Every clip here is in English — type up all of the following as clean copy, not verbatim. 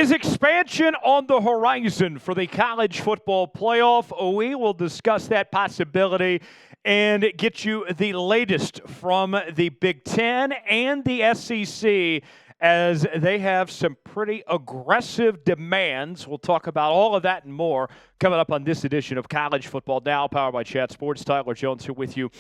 Is expansion on the horizon for the college football playoff? We will discuss that possibility and get you the latest from the Big Ten and the SEC as they have some pretty aggressive demands. We'll talk about all of that and more coming up on this edition of College Football Now, powered by Chat Sports. Tyler Jones here with you.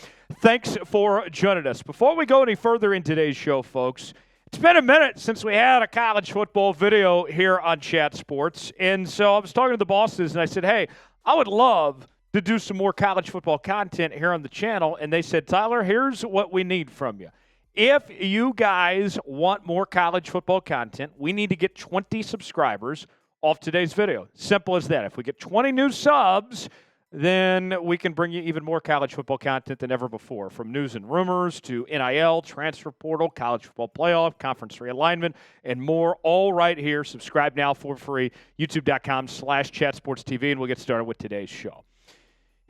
Thanks for joining us. Before we go any further in today's show, folks, it's been a minute since we had a college football video here on Chat Sports, and so I was talking to the bosses, and I said, hey, I would love to do some more college football content here on the channel, and they said, Tyler, here's what we need from you. If you guys want more college football content, we need to get 20 subscribers off today's video. Simple as that. If we get 20 new subs, then we can bring you even more college football content than ever before, from news and rumors to NIL, transfer portal, college football playoff, conference realignment, and more, all right here. Subscribe now for free, youtube.com/chatsportstv, and we'll get started with today's show.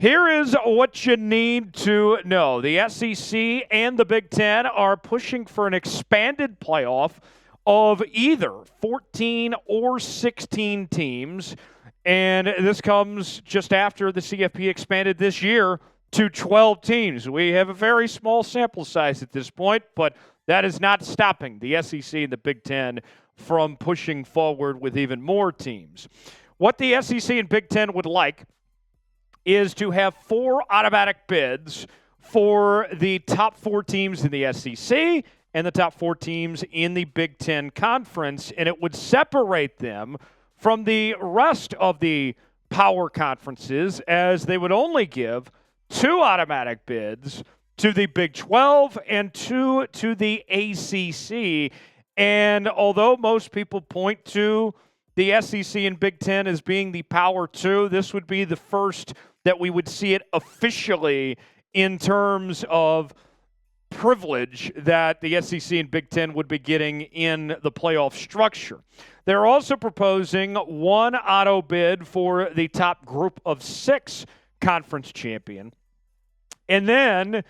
Here is what you need to know. The SEC and the Big Ten are pushing for an expanded playoff of either 14 or 16 teams. And this comes just after the CFP expanded this year to 12 teams. We have a very small sample size at this point, but that is not stopping the SEC and the Big Ten from pushing forward with even more teams. What the SEC and Big Ten would like is to have 4 automatic bids for the top 4 teams in the SEC and the top 4 teams in the Big Ten Conference, and it would separate them from the rest of the power conferences, as they would only give 2 automatic bids to the Big 12 and 2 to the ACC. And although most people point to the SEC and Big Ten as being the power 2, this would be the first that we would see it officially in terms of privilege that the SEC and Big Ten would be getting in the playoff structure. They're also proposing 1 auto bid for the top group of 6 conference champion. And then,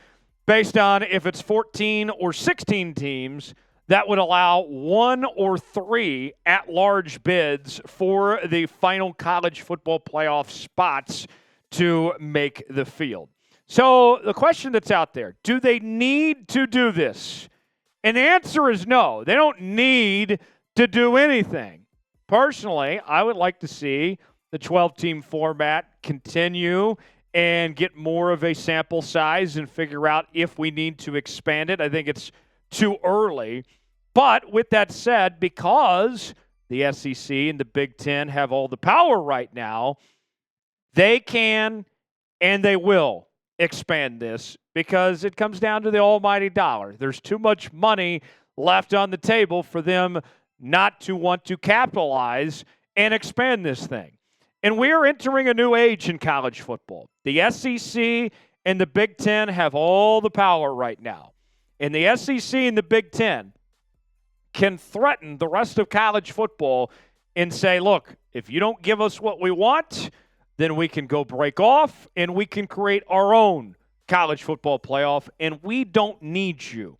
based on if it's 14 or 16 teams, that would allow 1 or 3 at-large bids for the final college football playoff spots to make the field. So the question that's out there, do they need to do this? And the answer is no. They don't need to do anything. Personally, I would like to see the 12-team format continue and get more of a sample size and figure out if we need to expand it. I think it's too early. But with that said, because the SEC and the Big Ten have all the power right now, they can and they will expand this because it comes down to the almighty dollar. There's too much money left on the table for them not to want to capitalize and expand this thing. And we are entering a new age in college football. The SEC and the Big Ten have all the power right now. And the SEC and the Big Ten can threaten the rest of college football and say, look, if you don't give us what we want, then we can go break off and we can create our own college football playoff, and we don't need you.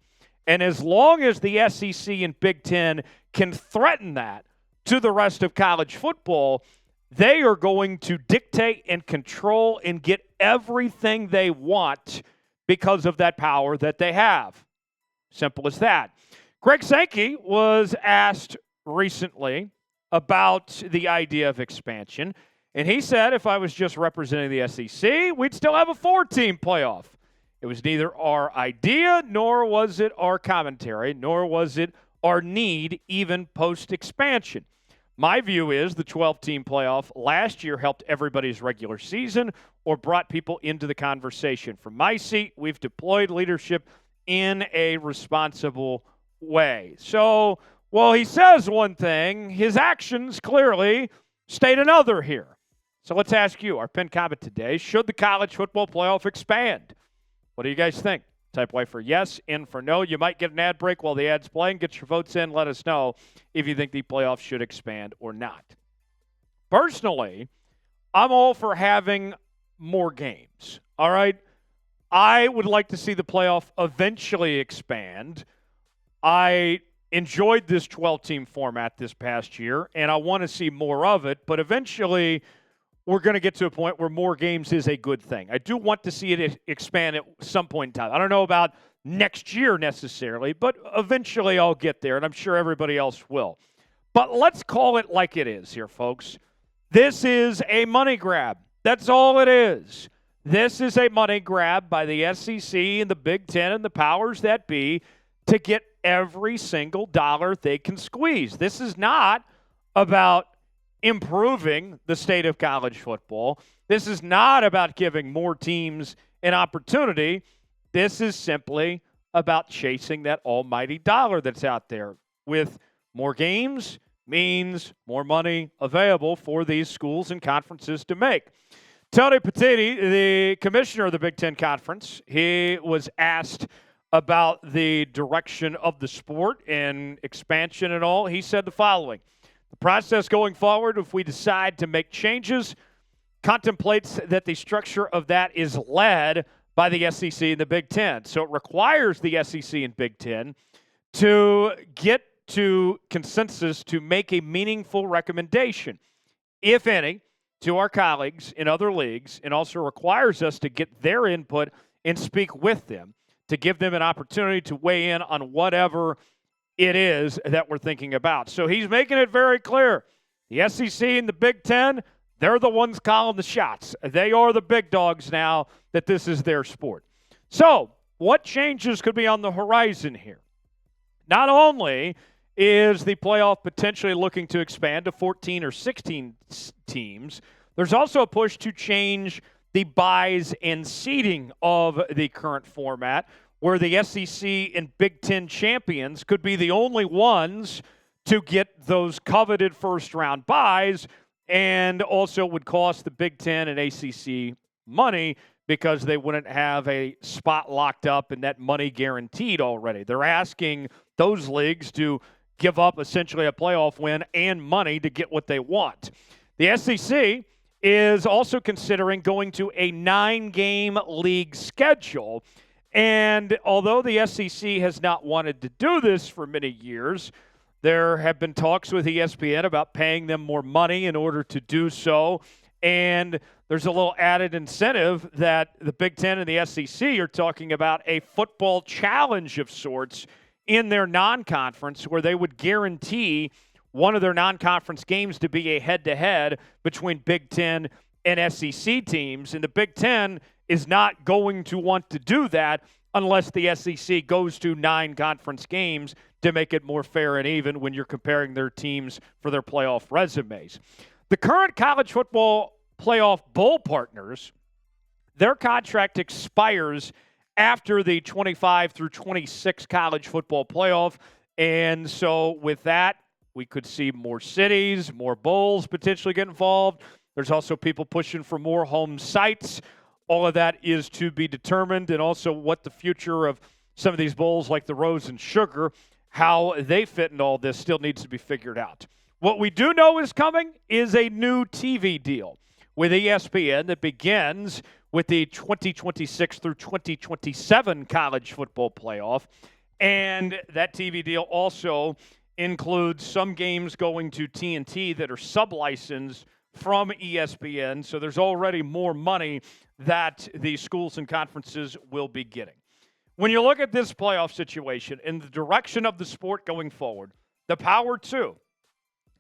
And as long as the SEC and Big Ten can threaten that to the rest of college football, they are going to dictate and control and get everything they want because of that power that they have. Simple as that. Greg Sankey was asked recently about the idea of expansion, and he said if I was just representing the SEC, we'd still have a 4-team playoff. It was neither our idea, nor was it our commentary, nor was it our need, even post-expansion. My view is the 12-team playoff last year helped everybody's regular season or brought people into the conversation. From my seat, we've deployed leadership in a responsible way. So, while he says one thing, his actions clearly state another here. So let's ask you, our pinned comment today, should the college football playoff expand? What do you guys think? Type Y for yes, in for no. You might get an ad break while the ad's playing. Get your votes in. Let us know if you think the playoffs should expand or not. Personally, I'm all for having more games, all right? I would like to see the playoff eventually expand. I enjoyed this 12-team format this past year, and I want to see more of it, but eventually we're going to get to a point where more games is a good thing. I do want to see it expand at some point in time. I don't know about next year necessarily, but eventually I'll get there, and I'm sure everybody else will. But let's call it like it is here, folks. This is a money grab. That's all it is. This is a money grab by the SEC and the Big Ten and the powers that be to get every single dollar they can squeeze. This is not about improving the state of college football. This is not about giving more teams an opportunity. This is simply about chasing that almighty dollar that's out there. With more games means more money available for these schools and conferences to make. Tony Petitti, the commissioner of the Big Ten Conference, he was asked about the direction of the sport and expansion and all. He said the following: the process going forward, if we decide to make changes, contemplates that the structure of that is led by the SEC and the Big Ten. So it requires the SEC and Big Ten to get to consensus to make a meaningful recommendation, if any, to our colleagues in other leagues, and also requires us to get their input and speak with them to give them an opportunity to weigh in on whatever it is that we're thinking about. So he's making it very clear. The SEC and the Big Ten, they're the ones calling the shots. They are the big dogs now that this is their sport. So what changes could be on the horizon here? Not only is the playoff potentially looking to expand to 14 or 16 teams, there's also a push to change the buys and seeding of the current format, where the SEC and Big Ten champions could be the only ones to get those coveted first-round buys, and also would cost the Big Ten and ACC money because they wouldn't have a spot locked up and that money guaranteed already. They're asking those leagues to give up essentially a playoff win and money to get what they want. The SEC is also considering going to a 9-game league schedule. And although the SEC has not wanted to do this for many years, there have been talks with ESPN about paying them more money in order to do so. And there's a little added incentive that the Big Ten and the SEC are talking about a football challenge of sorts in their non-conference, where they would guarantee one of their non-conference games to be a head-to-head between Big Ten and SEC teams. And the Big Ten is not going to want to do that unless the SEC goes to 9 conference games to make it more fair and even when you're comparing their teams for their playoff resumes. The current college football playoff bowl partners, their contract expires after the 25 through 26 college football playoff. And so with that, we could see more cities, more bowls potentially get involved. There's also people pushing for more home sites. All of that is to be determined, and also what the future of some of these bowls like the Rose and Sugar, how they fit in all this still needs to be figured out. What we do know is coming is a new TV deal with ESPN that begins with the 2026 through 2027 college football playoff. And that TV deal also includes some games going to TNT that are sub-licensed from ESPN. So there's already more money that the schools and conferences will be getting. When you look at this playoff situation and the direction of the sport going forward, the Power 2,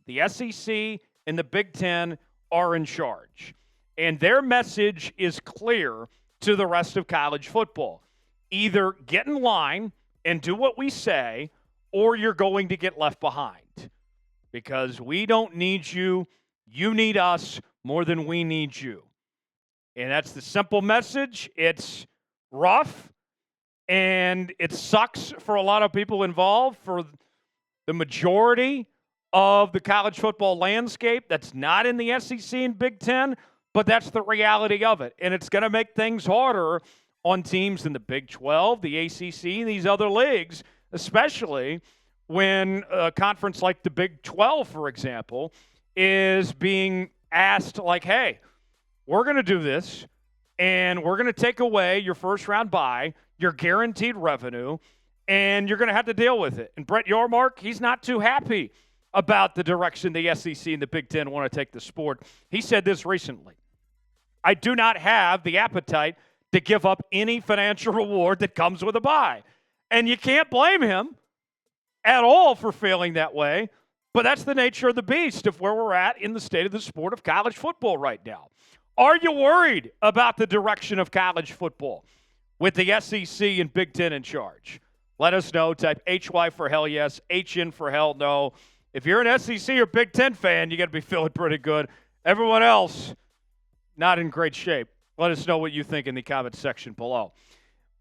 the SEC and the Big Ten are in charge. And their message is clear to the rest of college football. Either get in line and do what we say, or you're going to get left behind. Because we don't need you. You need us more than we need you. And that's the simple message. It's rough, and it sucks for a lot of people involved. For the majority of the college football landscape that's not in the SEC and Big Ten, but that's the reality of it. And it's going to make things harder on teams in the Big 12, the ACC, and these other leagues, especially when a conference like the Big 12, for example, is being asked like, hey, we're going to do this, and we're going to take away your first-round bye, your guaranteed revenue, and you're going to have to deal with it. And Brett Yormark, he's not too happy about the direction the SEC and the Big Ten want to take the sport. He said this recently: I do not have the appetite to give up any financial reward that comes with a bye. And you can't blame him at all for feeling that way, but that's the nature of the beast of where we're at in the state of the sport of college football right now. Are you worried about the direction of college football with the SEC and Big Ten in charge? Let us know. Type HY for hell yes, HN for hell no. If you're an SEC or Big Ten fan, you got to be feeling pretty good. Everyone else, not in great shape. Let us know what you think in the comment section below.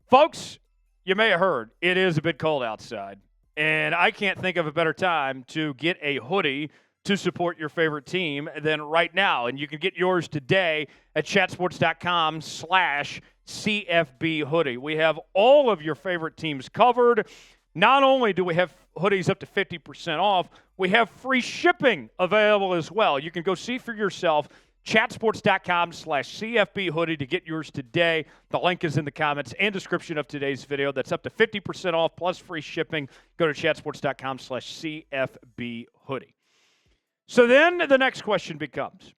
Folks, you may have heard, it is a bit cold outside, and I can't think of a better time to get a hoodie to support your favorite team than right now. And you can get yours today at chatsports.com/CFB hoodie. We have all of your favorite teams covered. Not only do we have hoodies up to 50% off, we have free shipping available as well. You can go see for yourself. Chatsports.com/CFB hoodie to get yours today. The link is in the comments and description of today's video. That's up to 50% off plus free shipping. Go to chatsports.com/CFB hoodie. So then the next question becomes,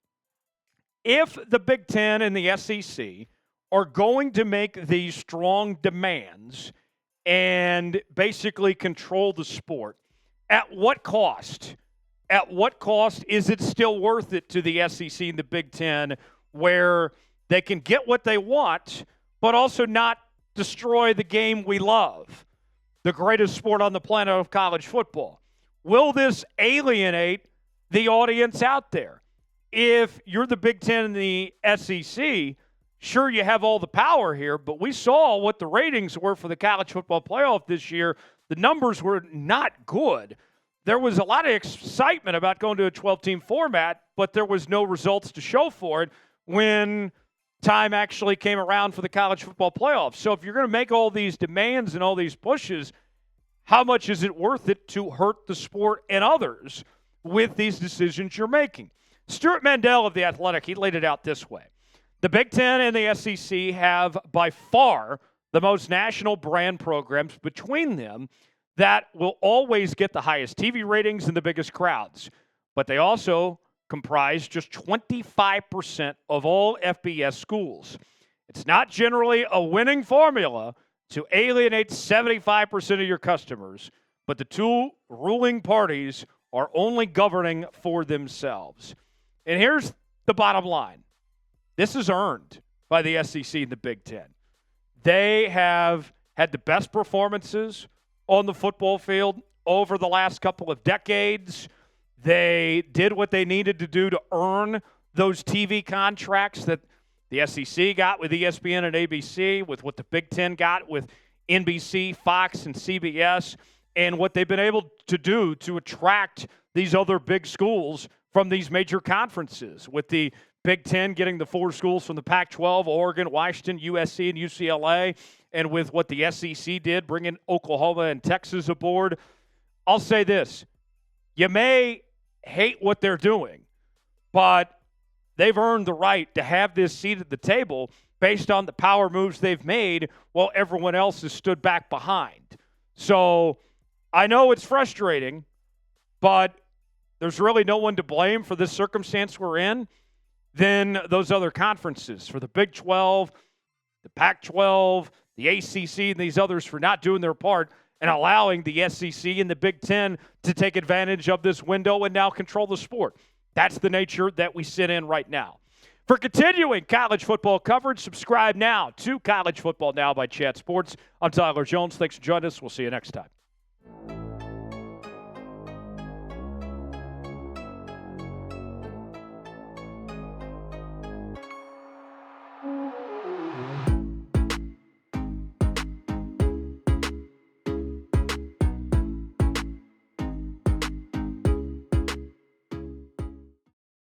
if the Big Ten and the SEC are going to make these strong demands and basically control the sport, at what cost? At what cost is it still worth it to the SEC and the Big Ten, where they can get what they want, but also not destroy the game we love, the greatest sport on the planet of college football? Will this alienate the audience out there? If you're the Big Ten and the SEC, sure, you have all the power here, but we saw what the ratings were for the college football playoff this year. The numbers were not good. There was a lot of excitement about going to a 12-team format, but there was no results to show for it when time actually came around for the college football playoff. So if you're going to make all these demands and all these pushes, how much is it worth it to hurt the sport and others with these decisions you're making? Stuart Mandel of The Athletic, he laid it out this way: the Big Ten and the SEC have by far the most national brand programs between them that will always get the highest TV ratings and the biggest crowds. But they also comprise just 25% of all FBS schools. It's not generally a winning formula to alienate 75% of your customers, but the two ruling parties are only governing for themselves. And here's the bottom line. This is earned by the SEC and the Big Ten. They have had the best performances on the football field over the last couple of decades. They did what they needed to do to earn those TV contracts that the SEC got with ESPN and ABC, with what the Big Ten got with NBC, Fox, and CBS, and what they've been able to do to attract these other big schools from these major conferences, with the Big Ten getting the 4 schools from the Pac-12, Oregon, Washington, USC, and UCLA, and with what the SEC did, bringing Oklahoma and Texas aboard. I'll say this: you may hate what they're doing, but they've earned the right to have this seat at the table based on the power moves they've made while everyone else has stood back behind. So I know it's frustrating, but there's really no one to blame for this circumstance we're in than those other conferences. For the Big 12, the Pac-12, the ACC, and these others for not doing their part and allowing the SEC and the Big Ten to take advantage of this window and now control the sport. That's the nature that we sit in right now. For continuing college football coverage, subscribe now to College Football Now by Chat Sports. I'm Tyler Jones. Thanks for joining us. We'll see you next time.